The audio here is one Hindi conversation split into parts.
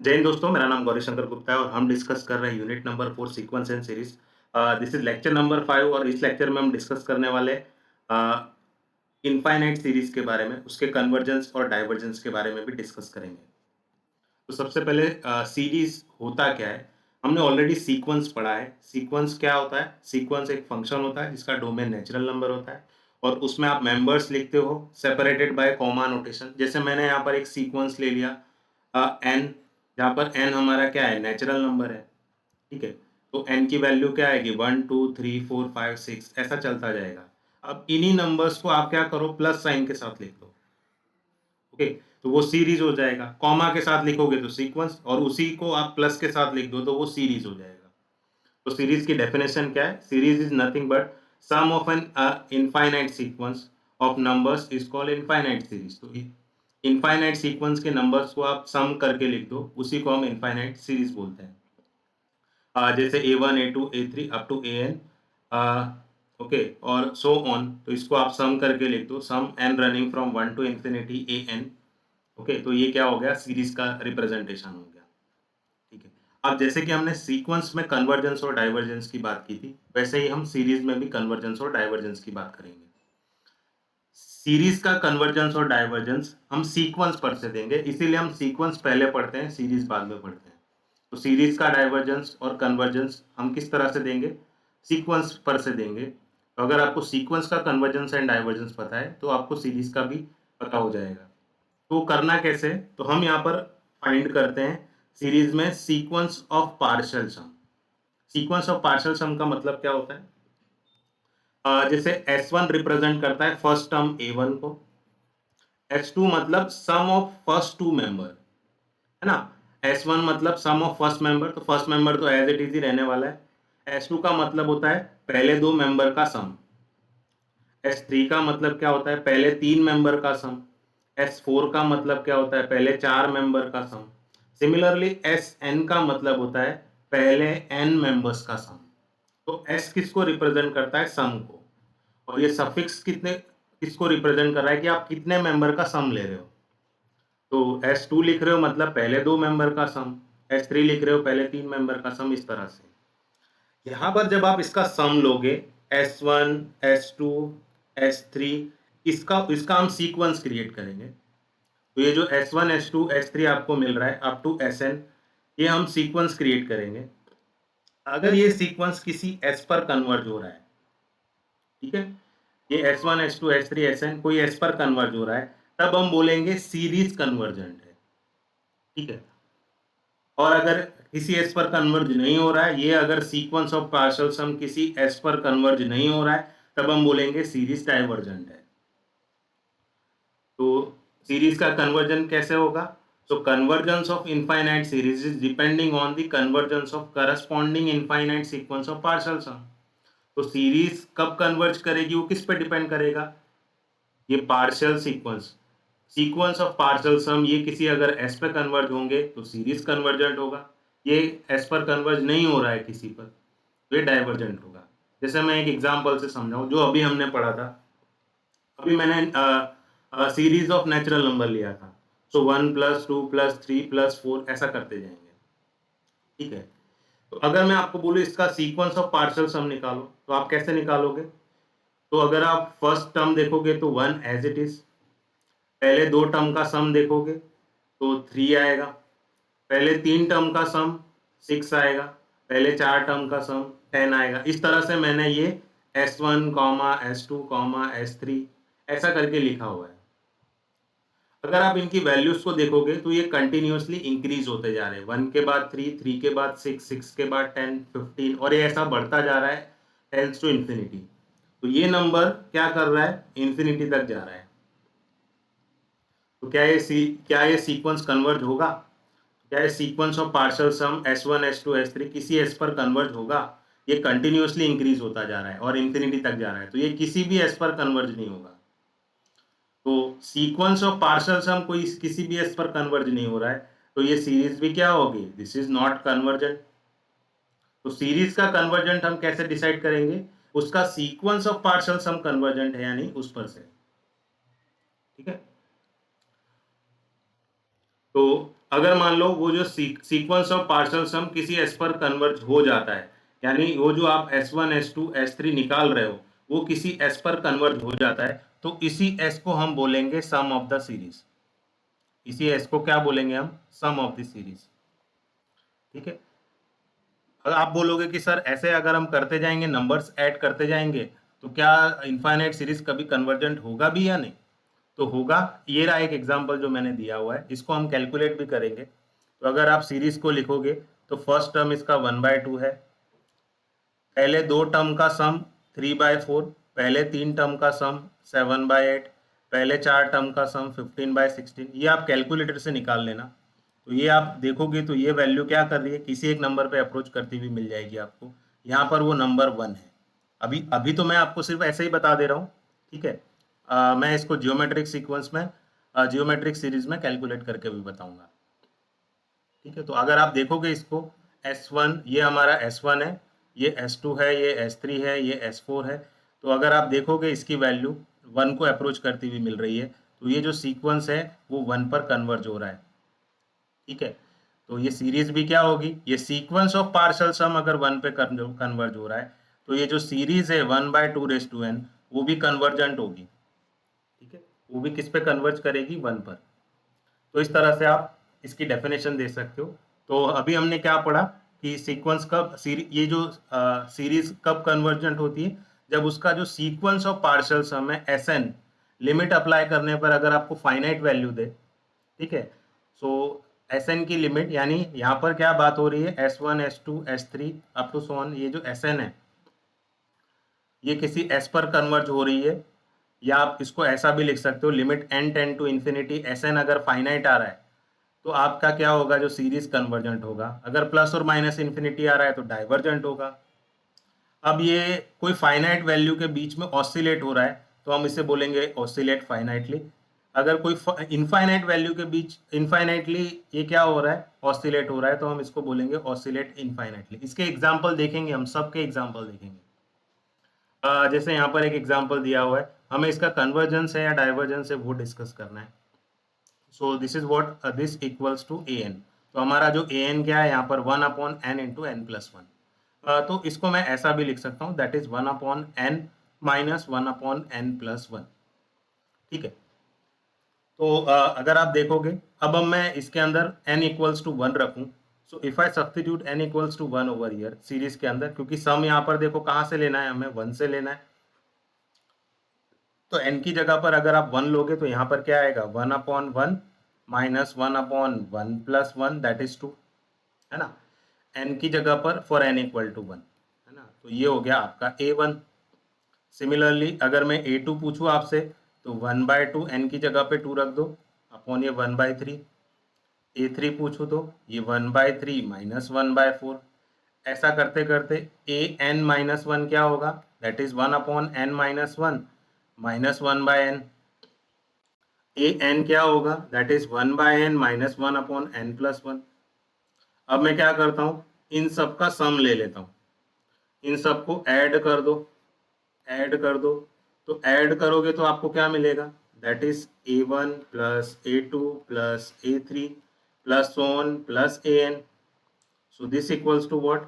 जय हिंद दोस्तों, मेरा नाम गौरी शंकर गुप्ता है और हम डिस्कस कर रहे हैं unit number 4 sequence and series. This is lecture number 5 और इस लेक्चर में हम डिस्कस करने वाले इनफाइनाइट सीरीज के बारे में, उसके कन्वर्जेंस और डाइवर्जेंस के बारे में भी डिस्कस करेंगे। तो सबसे पहले सीरीज होता क्या है? हमने ऑलरेडी सीक्वेंस पढ़ा है। सीक्वेंस क्या होता है? सीक्वेंस एक फंक्शन होता है जिसका डोमेन नेचुरल नंबर होता है और उसमें आप मेंबर्स लिखते हो सेपरेटेड बाय कॉमा नोटेशन। जैसे मैंने यहाँ पर एक सीक्वेंस ले लिया एन, जहाँ पर एन हमारा क्या है? नेचुरल नंबर है। ठीक है, तो एन की वैल्यू क्या आएगी? 1 2 3 4 5 6 ऐसा चलता जाएगा। अब इन्हीं नंबर्स को आप क्या करो? प्लस साइन के साथ लिख दो। ओके, तो वो सीरीज हो जाएगा। कॉमा के साथ लिखोगे तो सीक्वेंस, और उसी को आप प्लस के साथ लिख दो तो वो सीरीज हो जाएगा। तो सीरीज की डेफिनेशन क्या है? Series is nothing but sum of an infinite sequence of numbers is called infinite series. तो इनफाइनाइट सीक्वेंस के नंबर्स को आप सम करके लिख दो, उसी को हम इनफाइनाइट सीरीज बोलते हैं। जैसे A1 A2 A3 up to AN, okay, और सो ऑन। तो इसको आप सम करके लिख दो, sum n running from 1 to infinity AN। Okay, तो ये क्या हो गया? सीरीज का रिप्रेजेंटेशन हो गया। ठीक है, अब जैसे कि हमने सीक्वेंस में कन्वर्जेंस और डाइवर्जेंस की बात की थी, वैसे ही हम सीरीज में भी कन्वर्जेंस और डाइवर्जेंस की बात करेंगे। सीरीज का कन्वर्जेंस और डाइवर्जेंस हम सीक्वेंस पर से देंगे, इसीलिए हम सीक्वेंस पहले पढ़ते हैं, सीरीज बाद में पढ़ते हैं। तो सीरीज का डाइवर्जेंस और कन्वर्जेंस हम किस तरह से देंगे? सीक्वेंस पर से देंगे। तो अगर आपको सीक्वेंस का कन्वर्जेंस एंड डाइवर्जेंस पता है तो आपको सीरीज का भी पता हो जाएगा। तो करना कैसे? तो हम यहाँ पर फाइंड करते हैं सीरीज में sequence of partial sum. Sequence of partial sum का मतलब क्या होता है? जैसे S1 रिप्रेजेंट करता है फर्स्ट टर्म A1 को, S2 मतलब sum of first to member, है ना। S1 मतलब सम ऑफ फर्स्ट मेंबर, तो फर्स्ट मेंबर तो एज इट इज ही रहने वाला है। S2 का मतलब होता है पहले दो मेंबर का सम। S3 का मतलब क्या होता है? पहले तीन मेंबर का सम। S4 का मतलब क्या होता है? पहले चार मेंबर का सम। सिमिलरली Sn का मतलब होता है पहले n मेंबर्स का सम। तो S किसको रिप्रेजेंट करता है? सम को। और ये सफिक्स किसको रिप्रेजेंट कर रहा है कि आप कितने मेंबर का सम ले रहे हो। तो S2 लिख रहे हो मतलब पहले दो मेंबर का सम, S3 लिख रहे हो पहले तीन मेंबर का सम, इस तरह से। यहाँ पर जब आप इसका सम लोगे, S1 S2 S3, इसका इसका हम सीक्वेंस क्रिएट करेंगे। तो ये जो S1 S2 S3 आपको मिल रहा है अप टू Sn, ये हम सीक्वेंस क्रिएट करेंगे। अगर ये सीक्वेंस किसी S पर कन्वर्ज हो रहा है, ठीक है, ये S1 S2 S3 Sn कोई S पर कन्वर्ज हो रहा है, तब हम बोलेंगे सीरीज कन्वर्जेंट है। ठीक है, और अगर किसी एस पर कन्वर्ज नहीं हो रहा है, ये अगर सीक्वेंस ऑफ पार्शियल सम किसी एस पर कन्वर्ज नहीं हो रहा है, तब हम बोलेंगे सीरीज डाइवर्जेंट है। तो सीरीज का कन्वर्जन कैसे होगा? So convergence of infinite series is depending on the convergence of corresponding infinite sequence of partial sum. तो सीरीज कब कन्वर्ज करेगी, वो किस पे डिपेंड करेगा? ये partial sequence, sequence of partial sum, ये किसी अगर एस पे कन्वर्ज होंगे तो सीरीज कन्वर्जेंट होगा। ये एस पर कन्वर्ज नहीं हो रहा है किसी पर, तो ये डाइवर्जेंट होगा। जैसे मैं एक एग्जांपल से समझाऊं, जो अभी हमने पढ़ा था। अभी मैंने सीरीज ऑफ नेचुरल नंबर लिया था। सो 1 + 2 + 3 + 4 ऐसा करते जाएंगे। ठीक है, तो अगर मैं आपको बोलूं इसका सीक्वेंस ऑफ पार्शियल सम निकालो, तो आप कैसे निकालोगे? तो अगर आप फर्स्ट टर्म देखोगे तो 1 एज इट इज, पहले दो टर्म का सम देखोगे तो 3 आएगा, पहले तीन टर्म का सम 6 आएगा, पहले चार टर्म का सम 10 आएगा। इस तरह से मैंने ये S1, S2, S3 ऐसा करके लिखा हुआ है। अगर आप इनकी वैल्यूज को देखोगे तो ये कंटिन्यूअसली इंक्रीज होते जा रहे हैं। 1 के बाद 3, 3 के बाद 6, 6 के बाद 10, 15, और ये ऐसा बढ़ता जा रहा है, टेंड्स टू इंफिनिटी। तो ये नंबर क्या कर रहा है? इंफिनिटी तक जा रहा है। तो क्या ये सीक्वेंस कन्वर्ज होगा? क्या ये sequence of partial some S1 S2 S3 किसी S पर कन्वर्ज होगा? ये कंटिन्यूअसली इंक्रीज होता जा रहा है और इंफिनिटी तक जा रहा है, तो ये किसी भी S पर कन्वर्ज नहीं होगा। तो सीक्वेंस ऑफ पार्शियल सम कोई किसी भी S पर कन्वर्ज नहीं हो रहा है, तो ये सीरीज भी क्या होगी? This is not convergent. तो सीरीज का कन्वर्जेंट हम कैसे डिसाइड करेंगे? उसका sequence of partial sum convergent है यानी उस पर से। ठीक है, तो अगर मान लो वो जो सीक्वेंस ऑफ पार्शियल सम किसी एस पर कन्वर्ज हो जाता है, यानी वो जो आप S1 S2 S3 निकाल रहे हो वो किसी एस पर कन्वर्ज हो जाता है, तो इसी एस को हम बोलेंगे सम ऑफ द सीरीज। इसी एस को क्या बोलेंगे हम? सम ऑफ द सीरीज। ठीक है। अगर आप बोलोगे कि सर ऐसे अगर हम करते जाएंगे, नंबर्स ऐड करते जाएंगे, तो क्या इनफाइनाइट सीरीज कभी कन्वर्जेंट होगा भी या नहीं? तो होगा। ये रहा एक एग्जांपल जो मैंने दिया हुआ है, इसको हम कैलकुलेट भी करेंगे। तो अगर आप सीरीज को लिखोगे तो फर्स्ट टर्म इसका 1/2 है, पहले दो टर्म का सम 3/4, पहले तीन टर्म का सम 7/8, पहले चार टर्म का सम 15/16। ये आप कैलकुलेटर से निकाल लेना। तो ये आप देखोगे तो ये वैल्यू क्या कर रही है, किसी एक नंबर पे अप्रोच करती हुई मिल जाएगी आपको। यहाँ पर वो नंबर 1 है। अभी अभी तो मैं आपको सिर्फ ऐसे ही बता दे रहा हूँ। ठीक है। मैं इसको जियोमेट्रिक सीक्वेंस में, जियोमेट्रिक सीरीज में कैलकुलेट करके भी बताऊंगा। ठीक है। तो अगर आप देखोगे इसको, S1 ये हमारा S1 है, ये S2 है, ये S3 है, ये S4 है। तो अगर आप देखोगे इसकी वैल्यू 1 को अप्रोच करती हुई मिल रही है, तो ये जो सीक्वेंस है वो 1 पर कन्वर्ज हो रहा है। ठीक है। तो ये सीरीज भी क्या होगी, ये सीक्वेंस ऑफ पार्शियल सम अगर 1 पे कन्वर्ज हो रहा है, तो ये जो सीरीज है 1/2n वो भी कन्वर्जेंट होगी। ठीक है। वो भी किस पे कन्वर्ज करेगी? 1 पर। तो इस तरह से आप इसकी डेफिनेशन दे सकते हो। तो अभी हमने क्या पढ़ा कि सीक्वेंस कब ये जो सीरीज कब कन्वर्जेंट होती है, जब उसका जो सीक्वेंस ऑफ पार्शियल सम है Sn, लिमिट अप्लाई करने पर अगर आपको फाइनाइट वैल्यू दे। ठीक है। सो Sn की लिमिट, यानी यहाँ पर क्या बात हो रही है, S1 S2 S3 up to so on, ये जो Sn है ये किसी S पर कन्वर्ज हो रही है। या आप इसको ऐसा भी लिख सकते हो, limit n tend to infinity Sn अगर फाइनाइट आ रहा है तो आपका क्या होगा, जो सीरीज कन्वर्जेंट होगा। अगर प्लस और माइनस इन्फिनिटी आ रहा है तो डाइवर्जेंट होगा। अब ये कोई फाइनाइट वैल्यू के बीच में ऑसिलेट हो रहा है तो हम इसे बोलेंगे ऑसिलेट फाइनाइटली। अगर कोई इनफाइनाइट वैल्यू के बीच इनफाइनाइटली ये क्या हो रहा है, ऑसिलेट हो रहा है, तो हम इसको बोलेंगे ऑसिलेट इनफाइनाइटली। इसके एग्जाम्पल देखेंगे, हम सबके एग्जाम्पल देखेंगे। जैसे यहाँ पर एक एग्जाम्पल दिया हुआ है, हमें इसका कन्वर्जेंस है या डाइवर्जेंस है वो डिस्कस करना है। So this is what this equals to A N. तो हमारा जो ए एन क्या है यहाँ पर, 1/n इंटू n+1। तो इसको मैं ऐसा भी लिख सकता हूँ, that is 1/n minus 1/n+1। ठीक है। तो अगर आप देखोगे, अब मैं इसके अंदर n इक्वल्स टू 1 रखूँ, so if I substitute n equals to 1 over year series के अंदर, क्योंकि सम यहाँ पर देखो कहाँ से लेना है, हमें 1 से लेना है। तो n की जगह पर अगर आप 1 लोगे तो यहाँ पर क्या आएगा, 1/1 माइनस 1/1+1 दैट इज 2, है ना। n की जगह पर फॉर n इक्वल टू 1, है ना। तो ये हो गया आपका a1। सिमिलरली अगर मैं a2 पूछूँ आपसे, तो 1/2 n की जगह पे 2 रख दो अपॉन ये 1/3। a3 पूछूँ तो ये 1/3 माइनस 1/4। ऐसा करते करते an-1 क्या होगा, that is 1/n-1 minus 1/n। an क्या होगा, that is 1/n minus 1/n+1। अब मैं क्या करता हूँ, इन सब का सम ले लेता हूँ, इन सबको ऐड कर दो, ऐड कर दो। तो ऐड करोगे तो आपको क्या मिलेगा, that is a1 plus a2 plus a3 plus so on plus an। So this equals to what,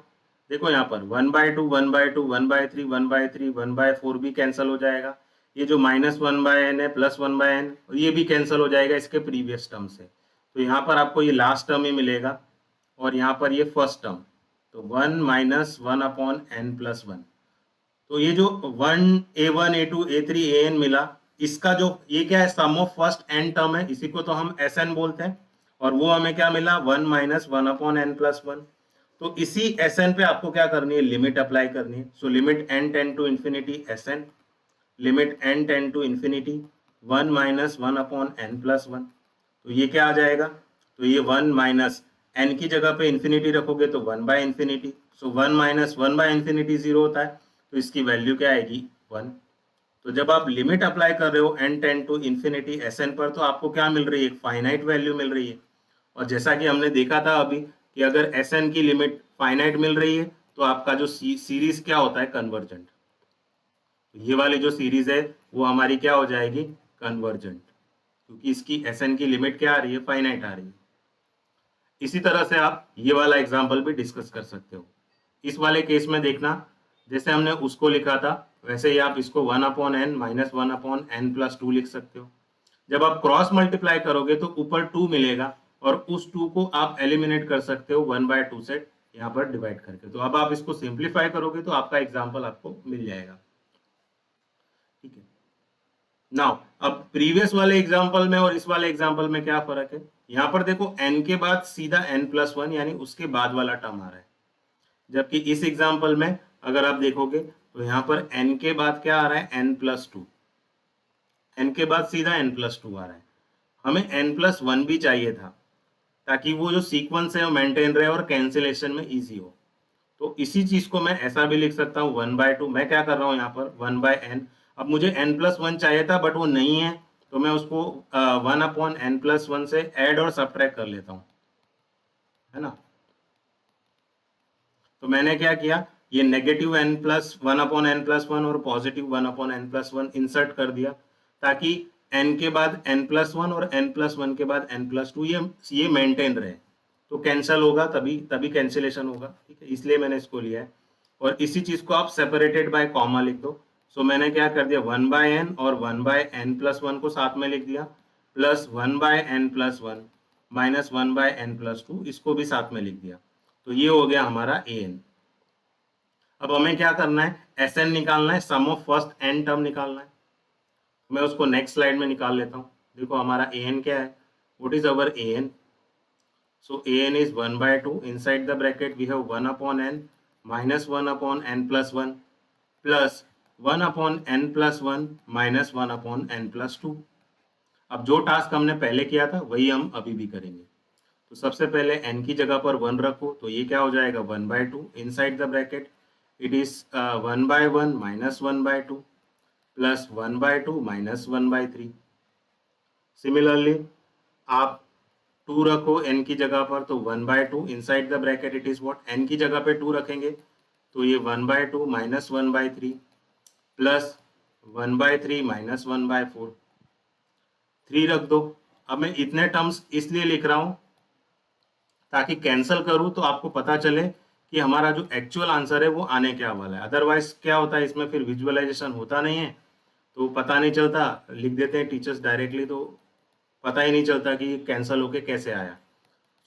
देखो यहाँ पर 1/2 1/2 1/3 1/3 1/4 भी कैंसिल हो जाएगा। ये जो -1/n है प्लस 1/n ये भी कैंसिल हो जाएगा इसके प्रीवियस टर्म से। तो यहाँ पर आपको ये लास्ट टर्म ही मिलेगा और यहाँ पर ये फर्स्ट टर्म। तो 1 माइनस 1/n+1। तो ये जो 1 a1 a2 a3 an मिला, इसका जो ये क्या है, sum of first n term है, इसी को तो हम Sn बोलते हैं। और वो हमें क्या मिला, 1 माइनस 1/n+1। तो इसी Sn पे आपको क्या करनी है, लिमिट अप्लाई करनी है। So limit n tend to infinity Sn, limit n tend to infinity 1 minus 1/n+1। तो ये क्या आ जाएगा, तो ये 1 माइनस n की जगह पे इन्फिनिटी रखोगे तो 1/इन्फिनिटी। सो 1 माइनस 1/इन्फिनिटी 0 होता है, तो इसकी वैल्यू क्या आएगी, 1। तो जब आप लिमिट अप्लाई कर रहे हो n tend to infinity Sn पर, तो आपको क्या मिल रही है, एक फाइनाइट वैल्यू मिल रही है। और जैसा कि हमने देखा था अभी कि अगर Sn की लिमिट फाइनाइट मिल रही है तो आपका जो सीरीज क्या होता है, कन्वर्जेंट। तो ये वाली जो सीरीज है वो हमारी क्या हो जाएगी, कन्वर्जेंट, क्योंकि इसकी Sn की लिमिट क्या आ रही है, फाइनाइट आ रही है। इसी तरह से आप ये वाला एग्जाम्पल भी डिस्कस कर सकते हो। इस वाले केस में देखना, जैसे हमने उसको लिखा था वैसे ही आप इसको 1/n माइनस 1/n+2 लिख सकते हो। जब आप क्रॉस मल्टीप्लाई करोगे तो ऊपर 2 मिलेगा और उस 2 को आप एलिमिनेट कर सकते हो 1/2 से यहाँ पर डिवाइड करके। तो अब आप इसको सिंप्लीफाई करोगे तो आपका एग्जाम्पल आपको मिल जाएगा। ठीक है। नाउ अब प्रीवियस वाले एग्जाम्पल में और इस वाले एग्जाम्पल में क्या फर्क है? यहाँ पर देखो n के बाद सीधा n+1 यानी उसके बाद वाला टर्म आ रहा है, जबकि इस एग्जाम्पल में अगर आप देखोगे तो यहाँ पर n के बाद क्या आ रहा है? n+2। n के बाद सीधा n+2 आ रहा है। हमें n+1 भी चाहिए था ताकि वो जो सीक्वेंस है वो मेंटेन रहे और कैंसिलेशन में इजी हो। तो इसी चीज को मैं ऐसा भी लिख सकता हूँ 1/2। मैं क्या कर रहा हूँ यहाँ पर 1/n। अब मुझे n+1 चाहिए था बट वो नहीं है, तो मैं उसको 1/n+1 से ऐड और सब्ट्रैक्ट कर लेता हूँ, है ना। तो मैंने क्या किया, ये नेगेटिव n+1/n+1 और पॉजिटिव 1/n+1 इंसर्ट कर दिया ताकि n के बाद n+1 और n+1 के बाद n+2 ये मेंटेन रहे। तो कैंसल होगा, तभी तभी कैंसिलेशन होगा। ठीक है, इसलिए मैंने इसको लिया है। और इसी चीज को आप सेपरेटेड बाय कॉमा लिख दो। सो मैंने क्या कर दिया, 1/n और 1/n+1 को साथ में लिख दिया, प्लस 1/n+1 माइनस 1/n+2 इसको भी साथ में लिख दिया। तो ये हो गया हमारा an। अब हमें क्या करना है, Sn निकालना है, sum of first n term निकालना है। मैं उसको नेक्स्ट स्लाइड में निकाल लेता हूँ। देखो हमारा an क्या है, what is our an? So an is 1/2, inside the bracket we have 1/n minus 1/n+1 plus 1/n+1 minus 1/n+2। अब जो टास्क हमने पहले किया था वही हम अभी भी करेंगे। तो सबसे पहले n की जगह पर 1 रखो, तो ये क्या हो जाएगा 1/2, inside the bracket it is 1/1 minus 1/2 plus 1/2 minus 1/3। Similarly आप 2 रखो n की जगह पर, तो 1/2 inside the bracket it is what, n की जगह पे 2 रखेंगे तो ये 1/2 माइनस 1/3 प्लस 1/3 माइनस 1/4। 3 रख दो। अब मैं इतने टर्म्स इसलिए लिख रहा हूं ताकि कैंसल करूं तो आपको पता चले कि हमारा जो एक्चुअल आंसर है वो आने क्या वाला है। अदरवाइज क्या होता है, इसमें फिर विजुअलाइजेशन होता नहीं है, तो पता नहीं चलता, लिख देते हैं टीचर्स डायरेक्टली, तो पता ही नहीं चलता कि कैंसल होके कैसे आया।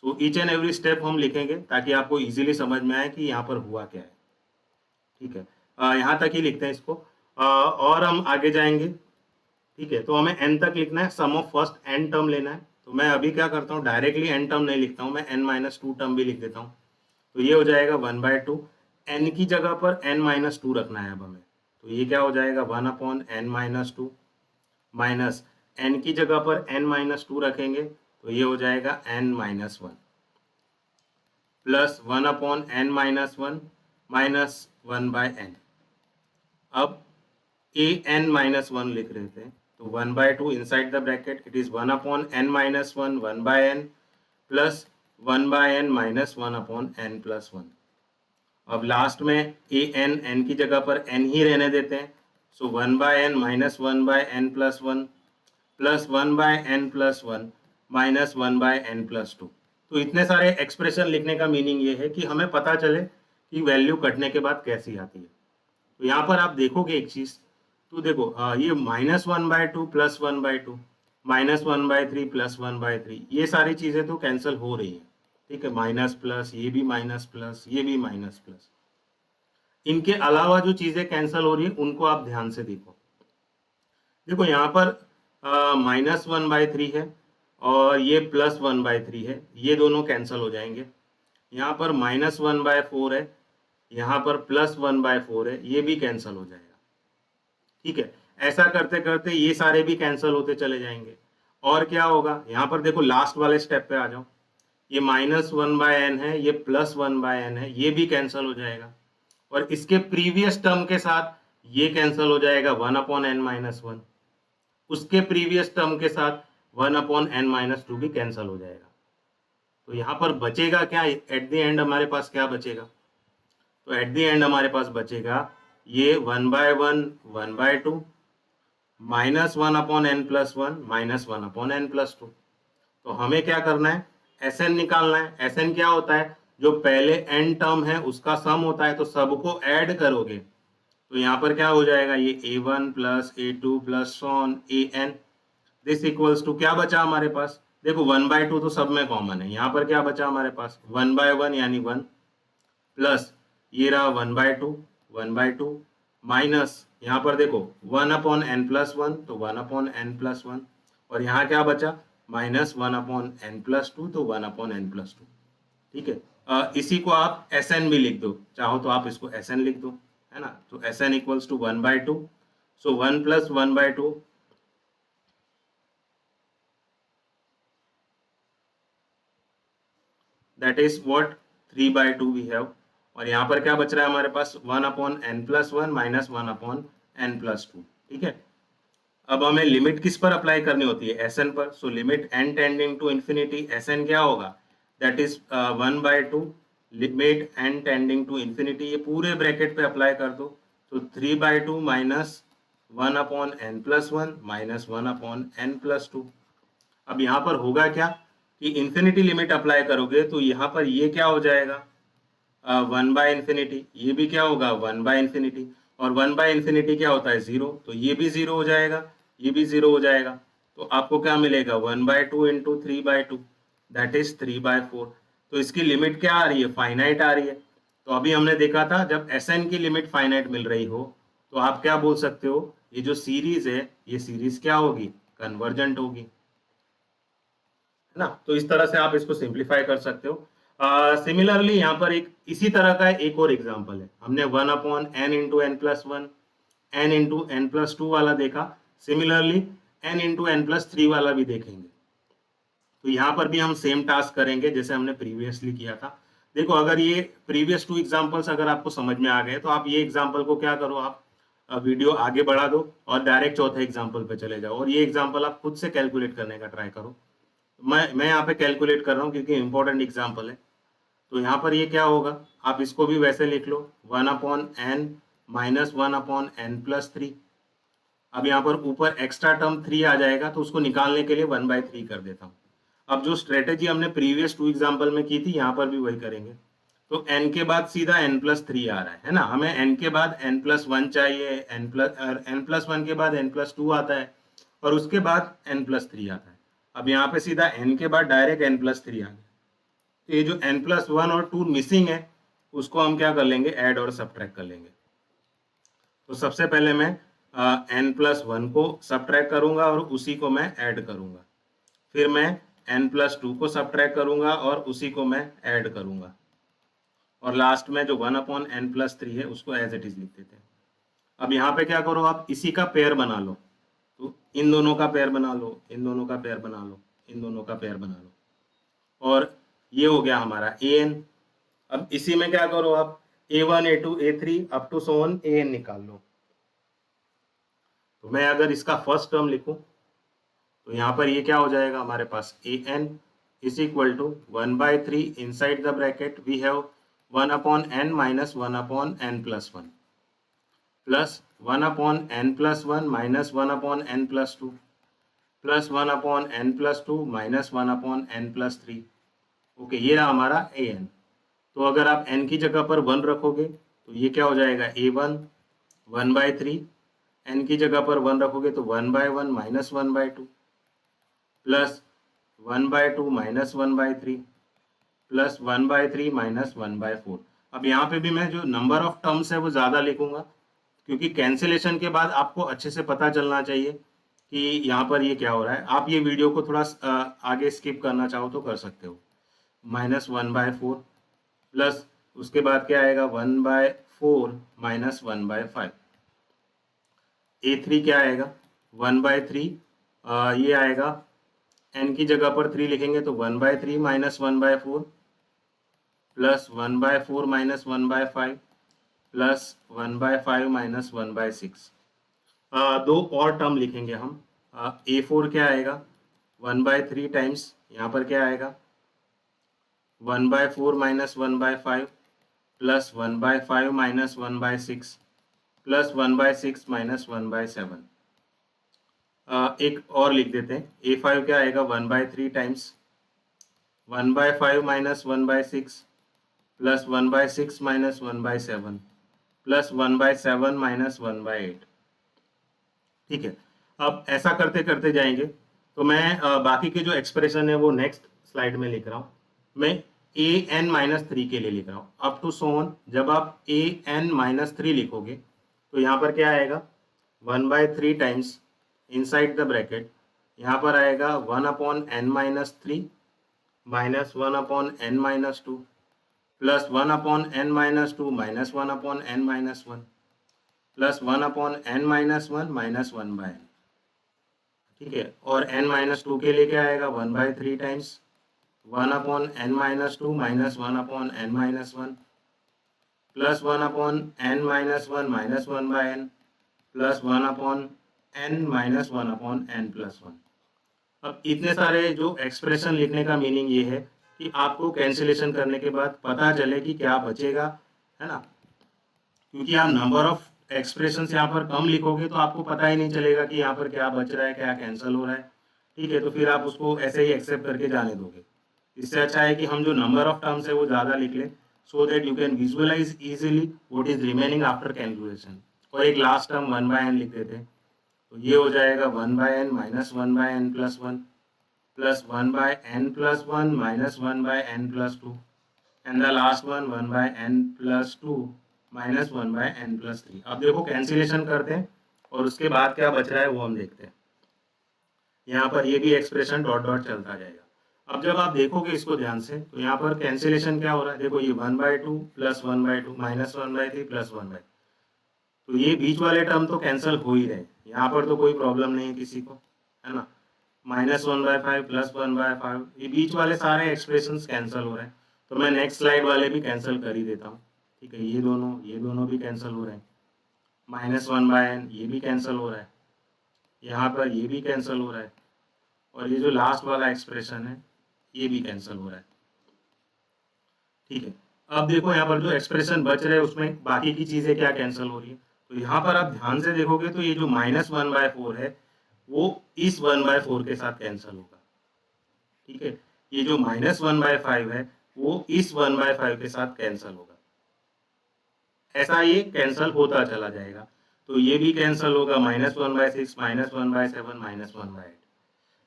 So each and every step हम लिखेंगे ताकि आपको इजीली समझ में आए कि यहाँ पर हुआ क्या है। ठीक है, यहाँ तक ही लिखते हैं इसको, और हम आगे जाएंगे। ठीक है, तो हमें n तक लिखना है, sum of first n term लेना है। तो मैं अभी क्या करता हूँ, डायरेक्टली n टर्म नहीं लिखता हूँ, मैं n-2 टर्म भी लिख देता हूँ। तो ये हो जाएगा 1/2, n की जगह पर n-2 रखना है अब हमें। तो ये क्या हो जाएगा 1/n-2 माइनस n की जगह पर n-2 रखेंगे तो ये हो जाएगा n-1 plus 1/n-1 minus 1/n। अब an-1 लिख रहे थे, तो 1/2 inside the bracket it is 1/n-1 1/n plus 1/n minus 1/n+1। अब लास्ट में n की जगह पर n ही रहने देते हैं। सो 1/n minus 1/n+1 plus 1/n+1 minus 1/n+2। तो इतने सारे एक्सप्रेशन लिखने का मीनिंग ये है कि हमें पता चले कि वैल्यू कटने के बाद कैसी आती है। तो यहाँ पर आप देखोगे एक चीज, तो देखो ये -1/2 प्लस 1/2 -1/3 प्लस 1/3 ये सारी चीजें तो कैंसिल हो रही है। ठीक है, माइनस प्लस, ये भी माइनस प्लस, ये भी माइनस प्लस। इनके अलावा जो चीजें कैंसिल हो रही है उनको आप ध्यान से देखो। देखो यहाँ पर -1/3 है और ये +1/3 है, ये दोनों कैंसिल हो जाएंगे। यहाँ पर -1/4 है, यहाँ पर +1/4 है, ये भी कैंसिल हो जाएगा। ठीक है, ऐसा करते करते ये सारे भी कैंसिल होते चले जाएंगे। और क्या होगा, यहाँ पर देखो लास्ट वाले स्टेप पे आ जाओ। ये -1/n है, ये +1/n है, ये भी कैंसिल हो जाएगा। और इसके प्रीवियस टर्म के साथ ये कैंसिल हो जाएगा 1/n-1। उसके प्रीवियस टर्म के साथ 1/n-2 भी कैंसिल हो जाएगा। तो यहाँ पर बचेगा क्या, एट द एंड हमारे पास क्या बचेगा? तो एट द एंड हमारे पास बचेगा ये 1/1 1/2 माइनस 1/n+1 माइनस 1/n+2। तो हमें क्या करना है, Sn निकालना है। Sn क्या होता है, जो पहले n टर्म है उसका सम होता है, तो सबको ऐड करोगे तो यहाँ पर क्या हो जाएगा, ये a1 plus a2 plus on an, this equals to क्या बचा हमारे पास, देखो 1/2 तो सब में कॉमन है, यहाँ पर क्या बचा हमारे पास 1/1 यानी 1 प्लस ये रहा 1/2 माइनस यहाँ पर देखो 1/n+1 तो 1/n+1 और यहाँ क्या बचा -1/n+2 तो 1/n+2। ठीक है, इसी को आप Sn भी लिख दो, चाहो तो आप इसको Sn लिख दो, है ना। तो Sn equals to 1/2, so 1 + 1/2 that is what 3/2 we have. और यहाँ पर क्या बच रहा है हमारे पास 1/n+1 माइनस 1/n+2। ठीक है, अब हमें लिमिट किस पर अप्लाई करनी होती है, Sn पर। So limit n tending to infinity, Sn क्या होगा, that is 1/2 limit n tending to infinity, ये पूरे ब्रैकेट पे अप्लाई कर दो। तो 3/2 माइनस 1/n+1 माइनस 1/n+2। अब यहाँ पर होगा क्या कि इन्फिनिटी लिमिट अप्लाई करोगे तो यहाँ पर ये क्या हो जाएगा 1/∞, ये भी क्या होगा 1/∞, और 1/∞ क्या होता है 0, तो ये भी 0 हो जाएगा, ये भी 0 हो जाएगा। तो आपको क्या मिलेगा 1/2 इंटू 3/2 दैट इज 3/4। तो इसकी लिमिट क्या आ रही है, फाइनाइट आ रही है। तो अभी हमने देखा था जब Sn की लिमिट फाइनाइट मिल रही हो तो आप क्या बोल सकते हो, ये जो सीरीज है ये सीरीज क्या होगी, कन्वर्जेंट होगी, है ना। तो इस तरह से आप इसको सिंप्लीफाई कर सकते हो। सिमिलरली यहाँ पर एक इसी तरह का एक और एग्जांपल है, हमने 1/n into n+1 n into n+2 वाला देखा, सिमिलरली n इंटू n+3 वाला भी देखेंगे। तो यहाँ पर भी हम सेम टास्क करेंगे जैसे हमने प्रीवियसली किया था। देखो अगर ये प्रीवियस 2 एग्जांपल्स अगर आपको समझ में आ गए तो आप ये एग्जांपल को क्या करो, आप वीडियो आगे बढ़ा दो और डायरेक्ट चौथे एग्जांपल पे चले जाओ और ये एग्जांपल आप खुद से कैलकुलेट करने का ट्राई करो। मैं यहाँ पे कैलकुलेट कर रहा हूँ क्योंकि इंपॉर्टेंट एग्जांपल है। तो यहाँ पर ये क्या होगा, आप इसको भी वैसे लिख लो 1/n माइनस 1/n+3। अब यहाँ पर ऊपर एक्स्ट्रा टर्म 3 आ जाएगा तो उसको निकालने के लिए 1/3 कर देता हूँ। अब जो स्ट्रेटेजी हमने प्रीवियस 2 एग्जाम्पल में की थी यहाँ पर भी वही करेंगे। तो n के बाद सीधा n+3 आ रहा है ना, हमें n के बाद n+1 चाहिए, n+1 के बाद n+2 आता है और उसके बाद n+3 आता है। अब यहाँ पे सीधा n के बाद डायरेक्ट n+3 आ गया। तो ये जो n+1 और 2 मिसिंग है उसको हम क्या कर लेंगे, ऐड और सब्ट्रैक्ट कर लेंगे। तो सबसे पहले मैं n+1 को सब्ट्रैक्ट करूंगा और उसी को मैं ऐड करूंगा, फिर मैं n+2 को सब्ट्रैक्ट करूंगा और उसी को मैं ऐड करूंगा, और लास्ट में जो 1/n+3 है उसको एज इट इज लिख देते हैं। अब यहाँ पे क्या करो, आप इसी का पेयर बना लो, तो इन दोनों का पेयर बना लो, इन दोनों का पेयर बना लो, इन दोनों का पेयर बना लो, और ये हो गया हमारा an। अब इसी में क्या करो, आप a1 a2 a3 up to so on an निकाल लो। तो मैं अगर इसका फर्स्ट टर्म लिखूं तो यहाँ पर ये क्या हो जाएगा हमारे पास an is equal to 1/3 inside the bracket we have 1/n minus 1/n+1 plus 1/n+1 minus 1/n+2 plus 1/n+2 minus 1/n+3। Okay, ये रहा हमारा an। तो अगर आप n की जगह पर 1 रखोगे तो ये क्या हो जाएगा a1 1/3, n की जगह पर 1 रखोगे तो 1/1 minus 1/2 plus 1/2 minus 1/3 plus 1/3 minus 1/4। अब यहाँ पे भी मैं जो नंबर ऑफ टर्म्स है वो ज़्यादा लिखूंगा क्योंकि कैंसिलेशन के बाद आपको अच्छे से पता चलना चाहिए कि यहाँ पर ये क्या हो रहा है। आप ये वीडियो को थोड़ा आगे स्किप करना चाहो तो कर सकते हो। -1/4 प्लस उसके बाद क्या आएगा 1/4 माइनस 1/5। a3 क्या आएगा 1/3, ये आएगा n की जगह पर 3 लिखेंगे तो 1/3 minus 1/4 plus 1/4 minus 1/5 plus 1/5 minus 1/6। दो और टर्म लिखेंगे हम। a4 क्या आएगा 1/3 टाइम्स यहाँ पर क्या आएगा 1/4 minus 1/5 plus 1/5 minus 1/6 plus 1/6 minus 1/7। एक और लिख देते हैं a5 क्या आएगा 1/3 times 1/5 minus 1/6 plus 1/6 minus 1/7 plus 1/7 minus 1/8। ठीक है, अब ऐसा करते करते जाएंगे तो मैं बाकी के जो एक्सप्रेशन है वो नेक्स्ट स्लाइड में लिख रहा हूँ। मैं ए एन माइनस थ्री के लिए लिख रहा हूँ अप टू सोन। जब आप ए एन माइनस थ्री लिखोगे तो यहाँ पर क्या आएगा 1/3 टाइम्स इनसाइड द ब्रैकेट, यहाँ पर आएगा 1/n-3 minus 1/n-2 plus 1/n-2 minus 1/n-1 plus 1/n-1 minus 1/n। ठीक है, और n-2 के लिए क्या आएगा 1/3 times 1/n-2 minus 1/n-1 plus 1/n-1 minus 1/n plus 1/n-1/n+1। अब इतने सारे जो एक्सप्रेशन लिखने का मीनिंग ये है कि आपको कैंसिलेशन करने के बाद पता चले कि क्या बचेगा, है ना। क्योंकि आप नंबर ऑफ एक्सप्रेशंस यहाँ पर कम लिखोगे तो आपको पता ही नहीं चलेगा कि यहाँ पर क्या बच रहा है, क्या कैंसिल हो रहा है। ठीक है, तो फिर आप उसको ऐसे ही एक्सेप्ट करके जाने दोगे। इससे अच्छा है कि हम जो नंबर ऑफ टर्म्स है वो ज़्यादा लिख लें, so that you can visualise easily what is remaining after calculation. और एक लास्ट टर्म 1/n लिख देते हैं, तो ये हो जाएगा 1/n minus 1/n+1 plus 1/n+1 minus 1/n+2 and the last one 1/n+2 minus 1/n+3। अब देखो कैंसिलेशन करते हैं और उसके बाद क्या बच रहा है वो हम देखते हैं। यहाँ पर ये भी एक्सप्रेशन डॉट डॉट चलता जाएगा। अब जब आप देखोगे इसको ध्यान से तो यहाँ पर कैंसिलेशन क्या हो रहा है, देखो ये 1/2 प्लस 1/2 माइनस 1/3 प्लस 1/2, तो ये बीच वाले टर्म तो कैंसिल हो ही रहे, यहाँ पर तो कोई प्रॉब्लम नहीं है किसी को, है ना। माइनस 1/5 प्लस 1/5, ये बीच वाले सारे एक्सप्रेशन कैंसिल हो रहे हैं। तो मैं नेक्स्ट स्लाइड वाले भी कैंसिल कर ही देता हूँ। ठीक है, ये दोनों भी कैंसिल हो रहे हैं। माइनस 1/n ये भी कैंसिल हो रहा है, यहाँ पर ये भी कैंसिल हो रहा है, और ये जो लास्ट वाला एक्सप्रेशन है ये भी कैंसिल हो रहा है। ठीक है, अब देखो यहाँ पर जो एक्सप्रेशन बच रहे हैं उसमें बाकी की चीजें क्या कैंसिल हो रही है। तो यहाँ पर आप ध्यान से देखोगे तो ये जो -1/4 है वो इस 1/4 के साथ कैंसिल होगा। ठीक है, ये जो -1/5 है वो इस 1/5 के साथ कैंसिल होगा। ऐसा ये कैंसिल होता चला जाएगा। तो ये भी कैंसिल होगा, -1/6 -1/7 -1/8।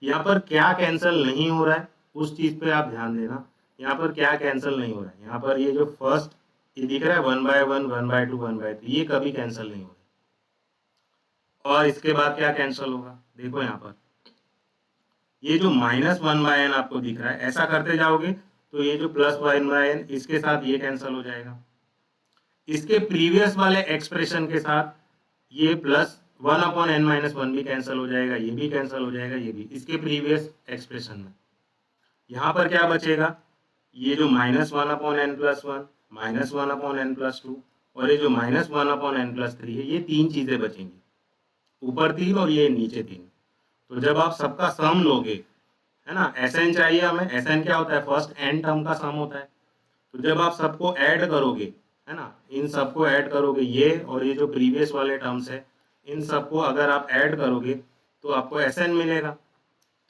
यहाँ पर क्या कैंसिल नहीं हो रहा है उस चीज पे आप ध्यान देना। यहाँ पर क्या कैंसिल नहीं हो रहा है, यहाँ पर ये जो फर्स्ट ये दिख रहा है 1/1 1/2 1/3, ये कभी कैंसिल नहीं हो रहा। और इसके बाद क्या कैंसिल होगा, देखो यहाँ पर ये जो -1/n आपको दिख रहा है, ऐसा करते जाओगे तो ये जो +1/n इसके साथ ये कैंसिल हो जाएगा। इसके प्रीवियस वाले एक्सप्रेशन के साथ ये प्लस 1/n-1 भी कैंसिल हो जाएगा, ये भी कैंसिल हो जाएगा, ये भी इसके प्रीवियस एक्सप्रेशन में। यहाँ पर क्या बचेगा, ये जो -1/n+1 -1/n+2 और ये जो -1/n+3 है, ये तीन चीजें बचेंगी, ऊपर तीन और ये नीचे तीन। तो जब आप सबका सम लोगे, है ना, SN चाहिए हमें। SN क्या होता है, फर्स्ट n टर्म का सम होता है। तो जब आप सबको ऐड करोगे, है ना, इन सबको ऐड करोगे, ये और ये जो प्रीवियस वाले टर्म्स है इन सबको अगर आप ऐड करोगे तो आपको SN मिलेगा।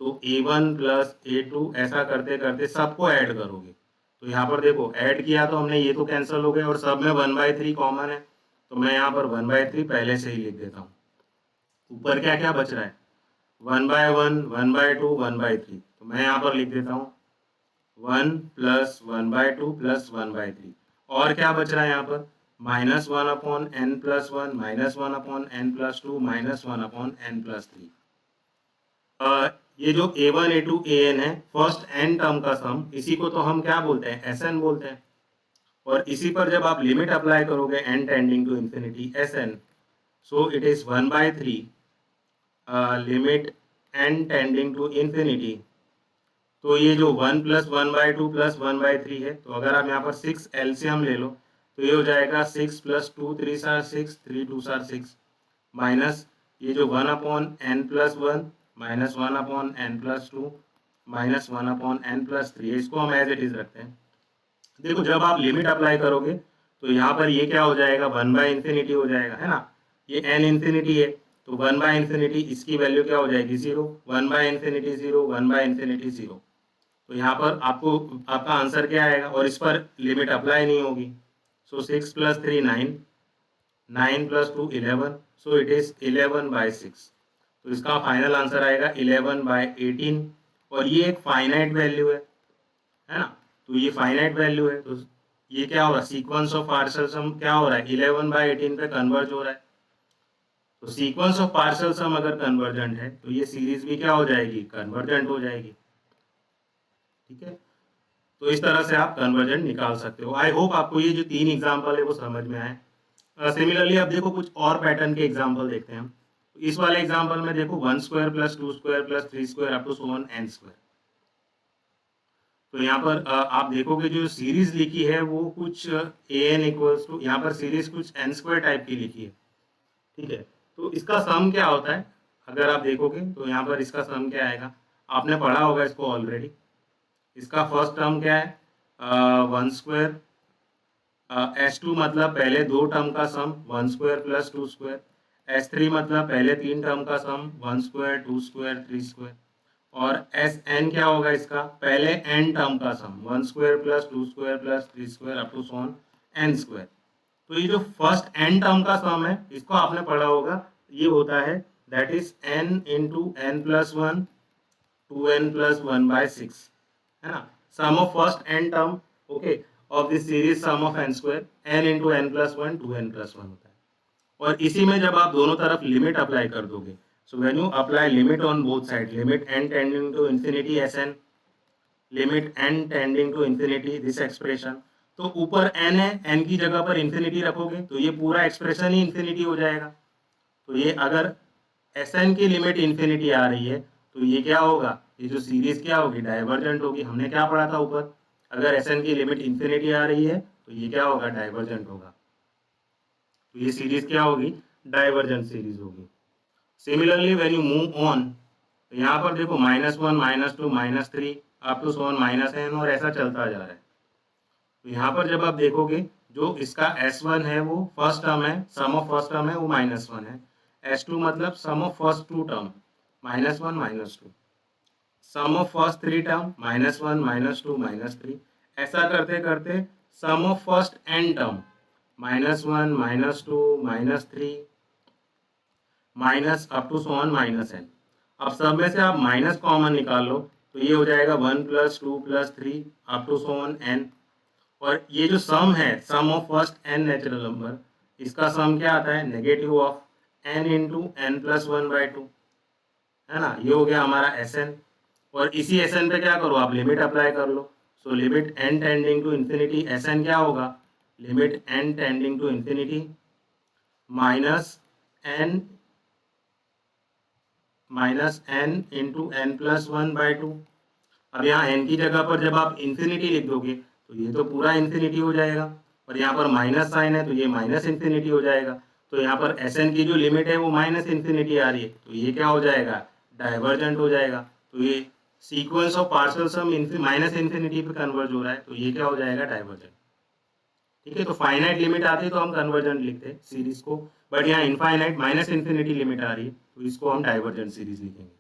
तो A1 प्लस A2 ऐसा करते करते सबको ऐड करोगे, तो यहाँ पर देखो ऐड किया तो हमने, ये तो कैंसिल हो गए और सब में 1/3 कॉमन है, तो मैं यहाँ पर 1/3 पहले से ही लिख देता हूँ। ऊपर क्या क्या बच रहा है 1/1 1/2 1/3, तो मैं यहाँ पर लिख देता हूँ 1 प्लस 1/2 प्लस 1/3। और क्या बच रहा है यहाँ पर -1/n+1 -1/n+2 -1/n+3। ये जो A1 A2 AN है फर्स्ट n टर्म का सम, इसी को तो हम क्या बोलते हैं, SN बोलते हैं। और इसी पर जब आप लिमिट अप्लाई करोगे n tending to infinity SN, so it is 1/3 limit n tending to infinity. तो ये जो 1 प्लस 1/2 प्लस 1/3 है, तो अगर आप यहाँ पर 6 एलसीएम ले लो तो ये हो जाएगा 6 प्लस 2 3 आर 6 3 2 आर 6 माइनस ये जो 1/n+1 minus 1/n+2 minus 1/n+3 है, इसको हम एज इट इज रखते हैं। देखो जब आप लिमिट अप्लाई करोगे तो यहाँ पर ये क्या हो जाएगा 1/∞ हो जाएगा, है ना। ये n है तो 1/∞ इसकी वैल्यू क्या हो जाएगी 0, 1/∞ 0 1/∞ 0। तो यहाँ पर आपको आपका आंसर क्या आएगा, और इस पर लिमिट अप्लाई नहीं होगी। सो 6 + 3 9, 9 + 2 11, सो इट इज 11/6। तो इसका फाइनल आंसर आएगा 11/18, और ये एक फाइनाइट वैल्यू है ना। तो ये फाइनाइट वैल्यू है, तो ये क्या हो रहा है, सीक्वेंस ऑफ पार्शियल सम क्या हो रहा है, 11/18 पे कन्वर्ज हो रहा है। तो सीक्वेंस ऑफ पार्शियल सम अगर कन्वर्जेंट है तो ये सीरीज भी क्या हो जाएगी, कन्वर्जेंट हो जाएगी। ठीक है, तो इस तरह से आप कन्वर्जेंट निकाल सकते हो। आई होप आपको ये जो 3 एग्जाम्पल है वो समझ में आए। सिमिलरली अब देखो कुछ और पैटर्न के एग्जाम्पल देखते हैं हम। इस वाले एग्जाम्पल में देखो 1 square + 2 square + 3 square up to so on n square. तो यहाँ पर आप देखोगे जो सीरीज लिखी है वो कुछ an इक्वल्स टू, यहाँ पर सीरीज कुछ n स्क्वायर टाइप की लिखी है। ठीक है, तो इसका सम क्या होता है, अगर आप देखोगे तो यहाँ पर इसका सम क्या आएगा, आपने पढ़ा होगा इसको ऑलरेडी। इसका फर्स्ट टर्म क्या है, 1 स्क्वायर, S2 मतलब पहले 2 टर्म का सम 1 स्क्वायर + 2 स्क्वायर, S3 मतलब पहले 3 टर्म का सम 1 स्क्वायर 2 स्क्वायर 3 स्क्वायर, और Sn क्या होगा, इसका पहले n टर्म का sum 1 square + 2 square + 3 square up to so on n square. तो ये जो फर्स्ट n टर्म का सम है इसको आपने पढ़ा होगा, ये होता है that is n × n + 1 2n + 1/6, है ना। Sum of first n term, okay, of this series sum of n square, n × n + 1 2n + 1 होता है। और इसी में जब आप दोनों तरफ लिमिट अप्लाई कर दोगे, so when you apply limit on both side, limit n tending to infinity Sn, limit n tending to infinity this expression, तो ऊपर n है, n की जगह पर इंफिनिटी रखोगे तो ये पूरा एक्सप्रेशन ही इंफिनिटी हो जाएगा। तो ये अगर Sn की लिमिट इंफिनिटी आ रही है तो ये क्या होगा, ये जो सीरीज क्या होगी, डाइवर्जेंट होगी। हमने क्या पढ़ा था ऊपर, अगर Sn की लिमिट इंफिनिटी आ रही है तो ये क्या होगा, डाइवर्जेंट होगा। तो ये सीरीज क्या होगी, डाइवर्जेंट सीरीज होगी। Similarly when you move on, तो यहाँ पर देखो -1 -2 -3 up to so on -n, और ऐसा चलता जा रहा है। तो यहाँ पर जब आप देखोगे जो इसका S1 है वो फर्स्ट टर्म है, सम ऑफ फर्स्ट टर्म है वो -1 है। S2 मतलब sum of first 2 term -1 -2, sum of first 3 term -1 -2 -3, ऐसा करते करते sum of first n term -1 -2 -3 minus up to so on -n। अब सब में से आप माइनस कॉमन निकाल लो तो ये हो जाएगा 1 + 2 + 3 up to so on n। और ये जो सम है, sum of first n natural number, इसका सम क्या आता है, नेगेटिव ऑफ n × n + 1/2, है ना। ये हो गया हमारा Sn, और इसी Sn पे क्या करो, आप लिमिट अप्लाई कर लो। So limit n tending to infinity, Sn क्या होगा, limit n tending to infinity -n × n + 1/2। अब यहाँ n की जगह पर जब आप इंफिनिटी लिख दोगे तो ये तो पूरा इंफिनिटी हो जाएगा, और यहाँ पर माइनस साइन है तो ये माइनस इंफिनिटी हो जाएगा। तो यहाँ पर Sn की जो लिमिट है वो -इंफिनिटी आ रही है, तो ये क्या हो जाएगा, डाइवर्जेंट हो जाएगा। तो ये sequence of partial sum -infinity पे कन्वर्ज हो रहा है, तो ये क्या हो जाएगा, डाइवर्जेंट। ठीक है, तो फाइनाइट लिमिट आती है तो हम कन्वर्जेंट लिखते हैं सीरीज को, बट यहाँ इनफाइनाइट -इंफिनिटी लिमिट आ रही है तो इसको हम डाइवर्जेंट सीरीज लिखेंगे।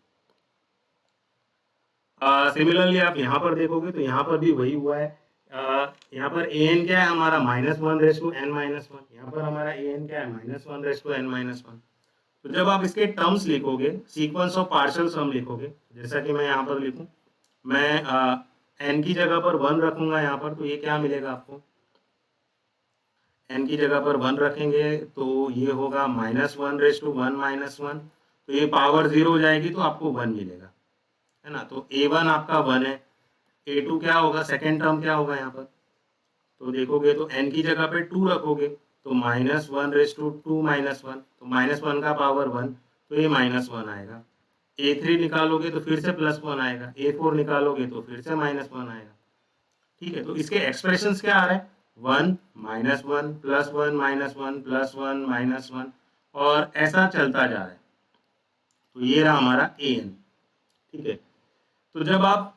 सिमिलरली आप यहाँ पर देखोगे तो यहाँ पर भी वही हुआ है। यहाँ पर an क्या है हमारा, -1/n-1, यहाँ पर हमारा an क्या है, -1/n-1। तो जब आप इसके टर्म्स लिखोगे, सीक्वेंस ऑफ पार्शियल सम लिखोगे, जैसा कि मैं यहाँ पर लिखूँ, मैं n की जगह पर 1 रखूंगा यहाँ पर, तो ये क्या मिलेगा आपको, n की जगह पर 1 रखेंगे तो ये होगा -1/1 तो ये पावर 0 हो जाएगी तो आपको 1 मिलेगा, है ना। तो a1 आपका 1 है, a2 क्या होगा, सेकेंड टर्म क्या होगा यहाँ पर, तो देखोगे तो n की जगह पे 2 रखोगे तो -1/2 -1, तो -1 का पावर 1, तो ये -1 आएगा। a3 निकालोगे तो फिर से +1 आएगा, a4 निकालोगे तो फिर से -1 आएगा। ठीक है, तो इसके एक्सप्रेशंस क्या आ रहा है, 1 -1 +1 -1 +1 -1, और ऐसा चलता जा रहा है। तो ये रहा हमारा an। ठीक है, तो जब आप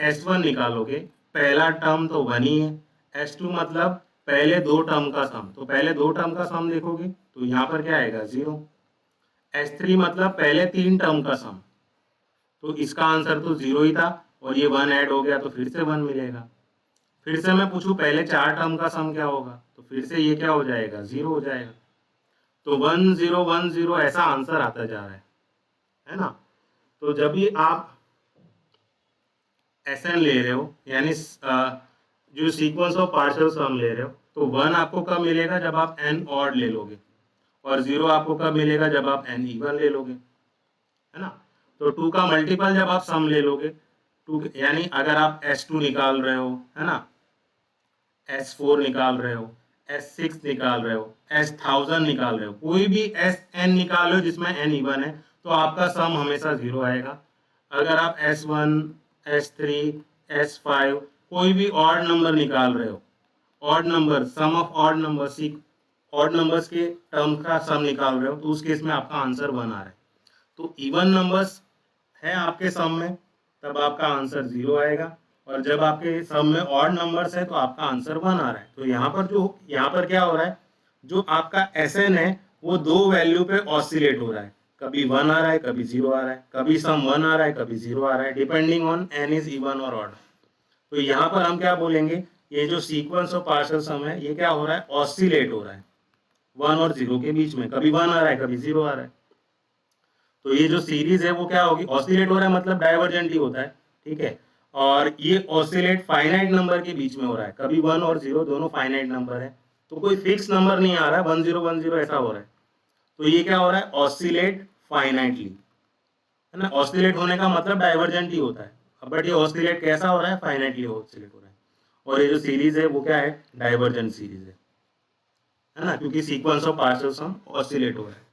S1 निकालोगे, पहला टर्म तो 1 ही है, S2 मतलब पहले 2 टर्म का सम, तो पहले 2 टर्म का सम देखोगे तो यहाँ पर क्या आएगा, 0। S3 मतलब पहले 3 टर्म का सम, तो इसका आंसर तो 0 ही था, और ये 1 ऐड हो गया तो फिर से 1 मिलेगा। फिर से मैं पूछूं पहले 4 टर्म का सम क्या होगा, तो फिर से ये क्या हो जाएगा, 0 हो जाएगा। तो 1 0 1 0 ऐसा आंसर आता जा रहा है ना। तो जब भी आप एसएन ले रहे हो, यानी जो सीक्वेंस ऑफ पार्शियल सम ले रहे हो, तो 1 आपको कब मिलेगा, जब आप एन ऑड ले लोगे, और 0 आपको कब मिलेगा, जब आप एन इवन ले लोगे, है ना। तो 2 का मल्टीपल जब आप सम ले लोगे, 2 यानी अगर आप S2 निकाल रहे हो, है ना, S4 निकाल रहे हो, S6 निकाल रहे हो, S1000 निकाल रहे हो, कोई भी Sn निकाल रहे हो जिसमें n इवन है, तो आपका सम हमेशा 0 आएगा। अगर आप S1, S3, S5 कोई भी ऑड नंबर निकाल रहे हो, odd number, sum of odd number, odd numbers के टर्म का सम निकाल रहे हो, तो उस केस में आपका आंसर 1 आ रहा है। तो इवन नंबर्स है आपके सम में, तब आपका आंसर 0 आएगा, और जब आपके सम में ऑड नंबर्स है तो आपका आंसर 1 आ रहा है। तो यहाँ पर क्या हो रहा है, जो आपका Sn है वो दो वैल्यू पे ऑसिलेट हो रहा है, कभी 1 आ रहा है, कभी 0 आ रहा है, कभी सम 1 आ रहा है, कभी 0 आ रहा है, depending on n is even और ऑड। तो यहाँ पर हम क्या बोलेंगे, ये जो सीक्वेंस ऑफ पार्शियल सम है ये क्या हो रहा है, ऑसिलेट हो रहा है 1 और 0 के बीच में, कभी 1 आ रहा है, कभी 0 आ रहा है। तो ये जो सीरीज है वो क्या होगी, ऑसिलेट हो रहा है, मतलब डाइवर्जेंट ही होता है, ठीक है। और ये ऑसिलेट फाइनाइट नंबर के बीच में हो रहा है, कभी 1 और 0 दोनों फाइनाइट नंबर है, तो कोई फिक्स नंबर नहीं आ रहा है 1 0 1 0 ऐसा हो रहा है। तो ये क्या हो रहा है, ऑसिलेट फाइनाइटली, है ना। ऑसिलेट होने का मतलब डाइवर्जेंट ही होता है, बट ये ऑसिलेट कैसा हो रहा है, फाइनाइटली ऑसिलेट हो रहा है। और ये जो सीरीज है वो क्या है, डाइवर्जेंट सीरीज है ना, क्योंकि sequence of partial sum oscillate हो रहा है।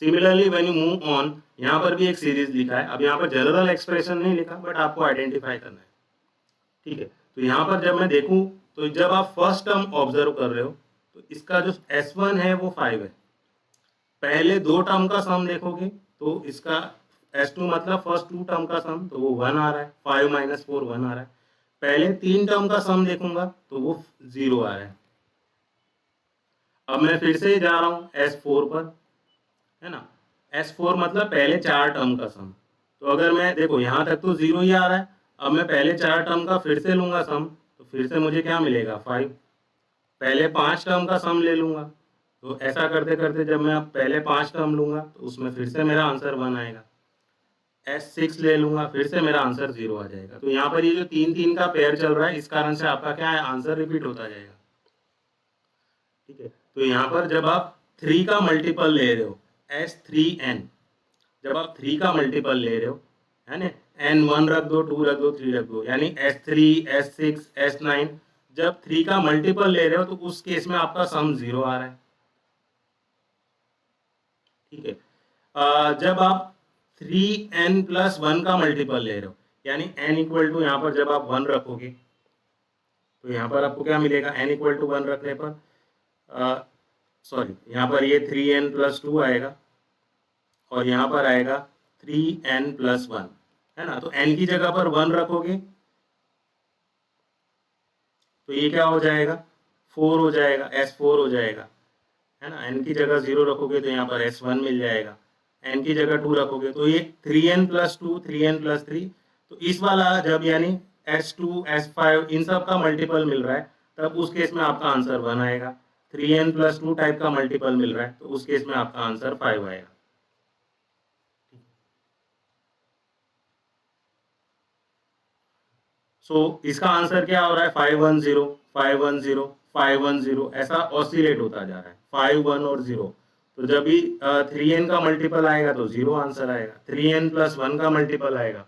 Similarly when you move on, यहाँ पर भी एक सीरीज लिखा है, अब यहाँ पर जनरल एक्सप्रेशन नहीं लिखा, बट आपको आइडेंटिफाई करना है, ठीक है। तो यहाँ पर जब मैं देखूं, तो जब आप फर्स्ट टर्म ऑब्जर्व कर रहे हो, तो इसका जो S1 है वो 5 है। पहले दो टर्म का सम देखोगे तो इसका S2 मतलब फर्स्ट टू टर्म का सम, तो वो 1 आ रहा है, 5 माइनस 4 1 आ रहा है। पहले तीन टर्म का सम देखूंगा तो वो 0 आ रहा है। अब मैं फिर से जा रहा हूँ S4 पर, है ना। S4 मतलब पहले चार टर्म का सम, तो अगर मैं देखो यहाँ तक तो 0 ही आ रहा है, अब मैं पहले चार टर्म का फिर से लूंगा सम, तो फिर से मुझे क्या मिलेगा, 5। पहले पांच टर्म का सम ले लूंगा, तो ऐसा करते करते जब मैं पहले पांच टर्म लूंगा तो उसमें फिर से मेरा आंसर 1 आएगा। S6 ले लूंगा, फिर से मेरा आंसर 0 आ जाएगा। तो यहाँ पर ये जो 3 3 का पेयर चल रहा है, इस कारण से आपका क्या है, आंसर रिपीट होता जाएगा, ठीक है। तो यहाँ पर जब आप 3 का मल्टीपल ले रहे हो, S3n, जब आप 3 का मल्टीपल ले रहे हो, है ना, n1 रख दो, 2 रख दो, 3 रख दो, यानी S3 S6 S9, जब 3 का मल्टीपल ले रहे हो तो उस केस में आपका सम 0 आ रहा है, ठीक है। जब आप 3n+1 का मल्टीपल ले रहे हो, यानी n इक्वल टू, यहाँ पर जब आप 1 रखोगे तो यहाँ पर आपको क्या मिलेगा, n इक्वल टू 1 रखने पर सॉरी, यहाँ पर ये 3n+2 आएगा, और यहाँ पर आएगा 3n+1, है ना। तो n की जगह पर 1 रखोगे तो ये क्या हो जाएगा, 4 हो जाएगा, S4 हो जाएगा, है ना। n की जगह 0 रखोगे तो यहाँ पर S1 मिल जाएगा, n की जगह 2 रखोगे तो ये 3n+2 3n+3, तो इस वाला जब यानी S2 S5 इन सब का मल्टीपल मिल रहा है, तब उस केस में आपका आंसर 1 आएगा। 3n+2 टाइप का मल्टीपल मिल रहा है तो उस केस में आपका आंसर 5 आएगा। इसका आंसर क्या हो रहा है, 510 510 510, ऐसा ऑसिलेट होता जा रहा है, 5 1 और 0। तो जब भी 3n का मल्टीपल आएगा तो 0 आंसर आएगा, 3n+1 का मल्टीपल आएगा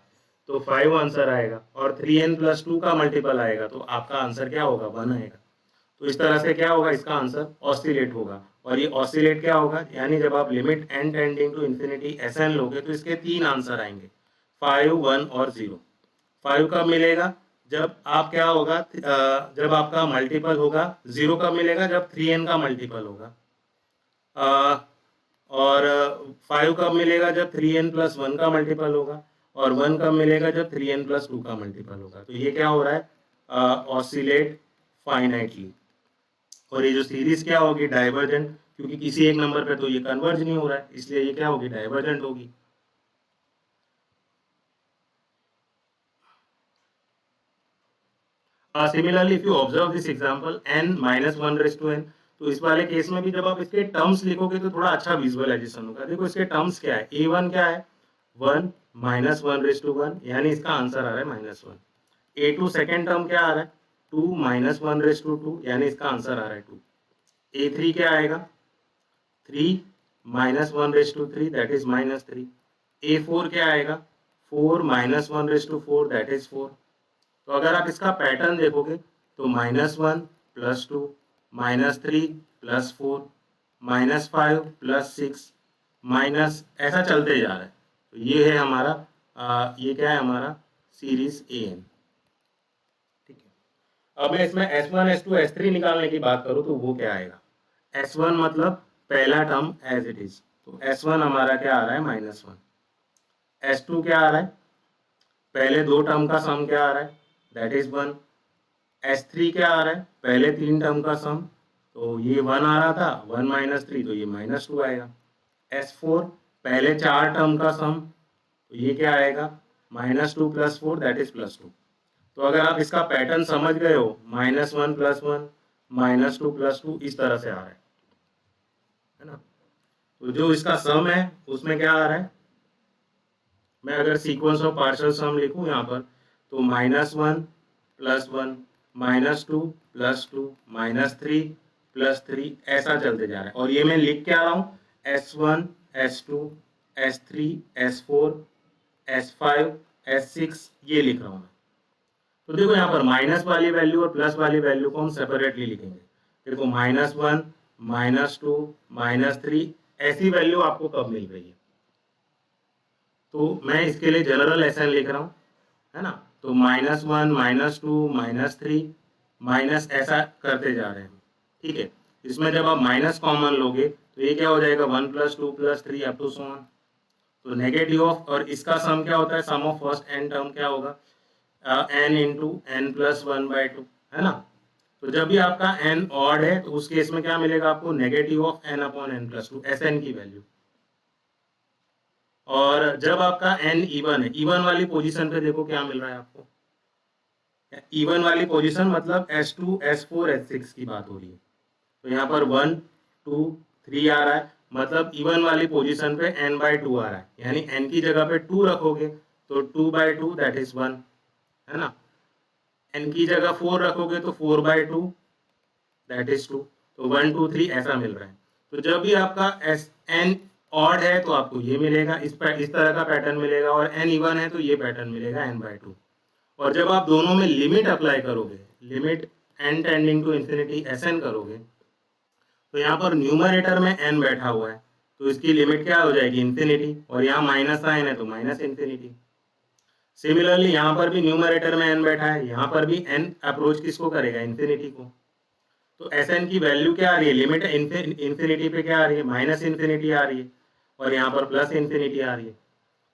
तो 5 आंसर आएगा, और 3n+2 का मल्टीपल आएगा तो आपका आंसर क्या होगा, 1 आएगा। तो इस तरह से क्या होगा, इसका आंसर ऑसिलेट होगा। और ये ऑसिलेट क्या होगा, यानी जब आप limit n tending to infinity Sn लोगे तो इसके तीन आंसर आएंगे, 5 1 और 0। 5 कब मिलेगा, जब आप क्या होगा, जब आपका मल्टीपल होगा। 0 कब मिलेगा, जब 3n का मल्टीपल होगा। और 5 कब मिलेगा, जब 3n+1 का मल्टीपल होगा। और 1 कब मिलेगा, जब 3n+2 का मल्टीपल होगा। तो ये क्या हो रहा है, ऑसिलेट फाइनाइटली। और ये जो सीरीज क्या होगी, डाइवर्जेंट, क्योंकि किसी एक नंबर पे तो ये कन्वर्ज नहीं हो रहा है, इसलिए ये क्या होगी, डाइवर्जेंट होगी। Similarly if you observe this example n minus one raise to n, तो इस वाले केस में भी जब आप इसके टर्म्स लिखोगे तो थोड़ा अच्छा विजुअलाइजेशन होगा। देखो इसके टर्म्स क्या है, a1 क्या है, 1 माइनस वन रेस टू 1, यानी इसका आंसर आ रहा है minus one. a2 second term क्या आ रहा है, 2 माइनस वन रेस टू 2, यानी इसका आंसर आ रहा है 2। a3 क्या आएगा, 3 minus one raise to 3, that is minus 3। a4 क्या आएगा, 4 minus one raise to 4, that is 4। तो अगर आप इसका पैटर्न देखोगे तो minus one plus two, minus three plus four, minus five plus six, minus, ऐसा चलते जा रहा है। तो ये है हमारा ये क्या है हमारा सीरीज ए एन। ठीक है, अब मैं इसमें S1 S2 S3 निकालने की बात करूं तो वो क्या आएगा, S1 मतलब पहला टर्म एज इट इज, तो S1 हमारा क्या आ रहा है माइनस वन। S2 क्या आ रहा है, पहले दो टर्म का सम क्या आ रहा है, दैट इज वन। S3 क्या आ रहा है, पहले तीन टर्म का सम, तो ये वन आ रहा था, वन माइनस थ्री तो ये माइनस टू आएगा। S4 पहले चार टर्म का सम, तो ये क्या आएगा, minus two plus four, that is plus two. तो अगर आप इसका पैटर्न समझ गए हो, minus one plus one, minus two plus two, इस तरह से आ रहा है ना। तो जो इसका सम है उसमें क्या आ रहा है, मैं अगर सीक्वेंस ऑफ पार्शियल सम लिखूं यहाँ पर, तो minus one plus one, minus two plus two, minus three plus three, ऐसा चलते जा रहा है। और ये मैं लिख क्या रहा हूँ, S1 S2 S3 S4 S5 S6, ये लिख रहा हूँ मैं। तो देखो यहाँ पर माइनस वाली वैल्यू और प्लस वाली वैल्यू को हम सेपरेटली लिखेंगे। देखो minus one, minus two, minus three, ऐसी वैल्यू आपको कब मिल रही है, तो मैं इसके लिए जनरल एस एन लिख रहा हूँ, है ना। तो minus one, minus two, minus three, minus, ऐसा करते जा रहे हैं। ठीक है, इसमें जब आप माइनस कॉमन लोगे तो ये क्या हो जाएगा, one plus two plus three up to so on. तो नेगेटिव ऑफ, और इसका सम क्या होता है, sum of first N term क्या होगा, N into N plus one by two, है ना। तो जब भी आपका एन ऑड है तो उस केस में क्या मिलेगा आपको, negative of N upon N plus two, S N की वैल्यू। और जब आपका एन इवन है, इवन वाली पोजीशन पे देखो क्या मिल रहा है आपको, इवन वाली पोजीशन मतलब S2 S4 S6 की बात हो रही है। तो यहाँ पर 1 2 3 आ रहा है, मतलब इवन वाली पोजीशन पे n बाई टू आ रहा है, यानी n की जगह पे 2 रखोगे तो 2 बाई टू, दैट इज 1, है ना। n की जगह 4 रखोगे तो 4 बाई टू, दैट इज 2। तो 1 2 3 ऐसा मिल रहा है। तो जब भी आपका एस एन ऑड है तो आपको ये मिलेगा, इस तरह का पैटर्न मिलेगा, और एन इवन है तो ये पैटर्न मिलेगा n बाई टू। और जब आप दोनों में लिमिट अप्लाई करोगे, limit n tending to infinity S N करोगे, तो यहाँ पर न्यूमरेटर में n बैठा हुआ है, तो इसकी लिमिट क्या हो जाएगी, इंफिनिटी, और यहाँ माइनस साइन है तो माइनस इंफिनिटी। सिमिलरली यहाँ पर भी न्यूमरेटर में n बैठा है, यहाँ पर भी n अप्रोच किसको करेगा, इंफिनिटी को। तो एस एन की वैल्यू क्या आ रही है, लिमिट इंफिनिटी पे क्या आ रही है, माइनस इंफिनिटी आ रही है, और यहाँ पर प्लस इंफिनिटी आ रही है।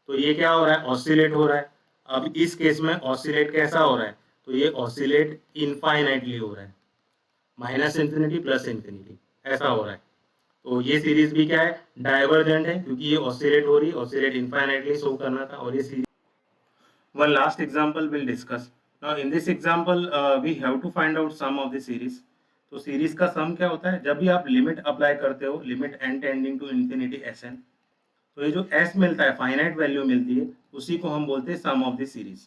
तो ये क्या हो रहा है, ऑसिलेट हो रहा है। अब इस केस में ऑसिलेट कैसा हो रहा है, तो ये ऑसिलेट इनफाइनाइटली हो रहा है, माइनस इंफिनिटी प्लस इंफिनिटी, ऐसा हो रहा है। तो ये सीरीज भी क्या है, डाइवर्जेंट है, क्योंकि ये ऑसिलेट हो रही है, ऑसिलेट इनफाइनाइटली शो करना था। और ये series, one last example we'll discuss. Now in this example we have to find out sum of the series. तो सीरीज का सम क्या होता है, जब भी आप लिमिट अप्लाई करते हो, limit n tending to infinity S N, तो ये जो s मिलता है, फाइनाइट वैल्यू मिलती है, उसी को हम बोलते हैं सम ऑफ द सीरीज।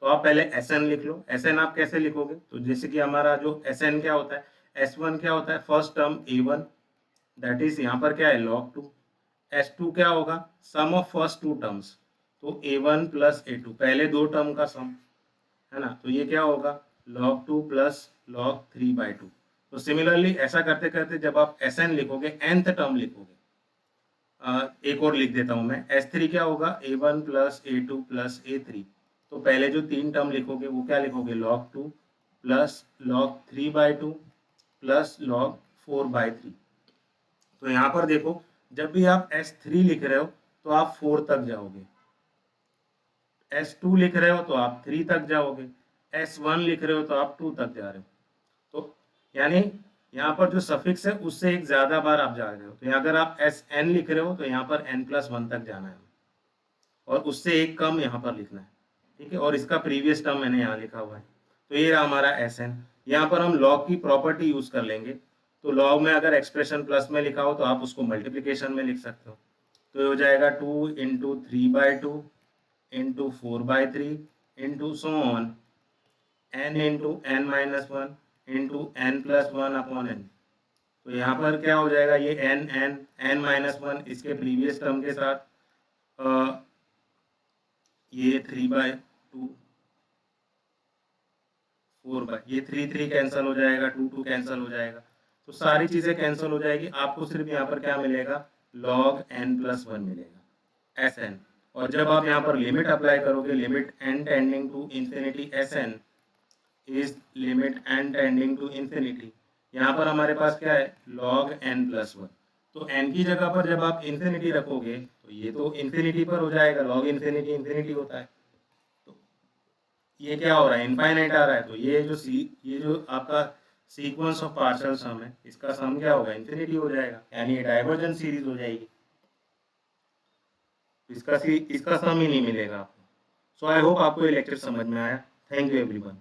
तो आप पहले एस एन लिख लो। एस एन आप कैसे लिखोगे, तो जैसे कि हमारा जो एस एन क्या होता है, एस वन क्या होता है, first term A one, that is यहाँ पर क्या है, लॉग टू। एस टू क्या होगा, सम ऑफ फर्स्ट टू टर्म्स, तो ए वन प्लस ए टू, पहले दो टर्म का सम, है ना। तो ये क्या होगा, log two plus log three by two. तो सिमिलरली ऐसा करते करते जब आप एस एन लिखोगे, nth टर्म लिखोगे, एक और लिख देता हूं मैं, एस थ्री क्या होगा, ए वन प्लस ए टू प्लस ए थ्री। तो पहले जो तीन टर्म लिखोगे वो क्या लिखोगे, log two plus log three by two plus log four by three. तो यहाँ पर देखो, जब भी आप S3 लिख रहे हो तो आप 4 तक जाओगे, S2 लिख रहे हो तो आप 3 तक जाओगे, S1 लिख रहे हो तो आप 2 तक जा रहे हो। तो यानी यहाँ पर जो सफिक्स है उससे एक ज्यादा बार आप जा रहे हो। तो यहाँ अगर आप SN लिख रहे हो तो यहाँ पर n+1 तक जाना है, और उससे एक कम यहाँ पर लिखना है। ठीक है, और इसका प्रीवियस टर्म मैंने यहाँ लिखा हुआ है। तो ये रहा हमारा एस एन। यहाँ पर हम लॉग की प्रॉपर्टी यूज कर लेंगे। तो लॉग में अगर एक्सप्रेशन प्लस में लिखा हो तो आप उसको मल्टीप्लीकेशन में लिख सकते हो। तो ये हो जाएगा 2 × 3/2 into 4/3 into so on n into n-1 into n+1/n। तो यहाँ पर क्या हो जाएगा, ये n-1 इसके प्रीवियस टर्म के साथ ये 3/2 ये 3 कैंसिल हो जाएगा, 2 कैंसिल हो जाएगा। तो सारी चीजें कैंसिल हो जाएगी, आपको सिर्फ यहाँ पर क्या मिलेगा, log n+1 मिलेगा Sn। और जब आप यहाँ पर लिमिट अप्लाई करोगे, limit n tending to infinity Sn is limit n tending to infinity, यहाँ पर हमारे पास क्या है, log n+1। तो n की जगह पर जब आप इंफिनिटी रखोगे तो ये तो इंफिनिटी पर हो जाएगा, log इंफिनिटी इंफिनिटी होता है। ये क्या हो रहा है, इनफाइनाइट आ रहा है। तो ये जो आपका सीक्वेंस ऑफ पार्शियल सम है, इसका सम क्या होगा, इंफिनिटी हो जाएगा, यानी ये डाइवर्जेंट सीरीज हो जाएगी। इसका सम ही नहीं मिलेगा आपको। सो आई होप आपको ये लेक्चर समझ में आया। Thank you everyone.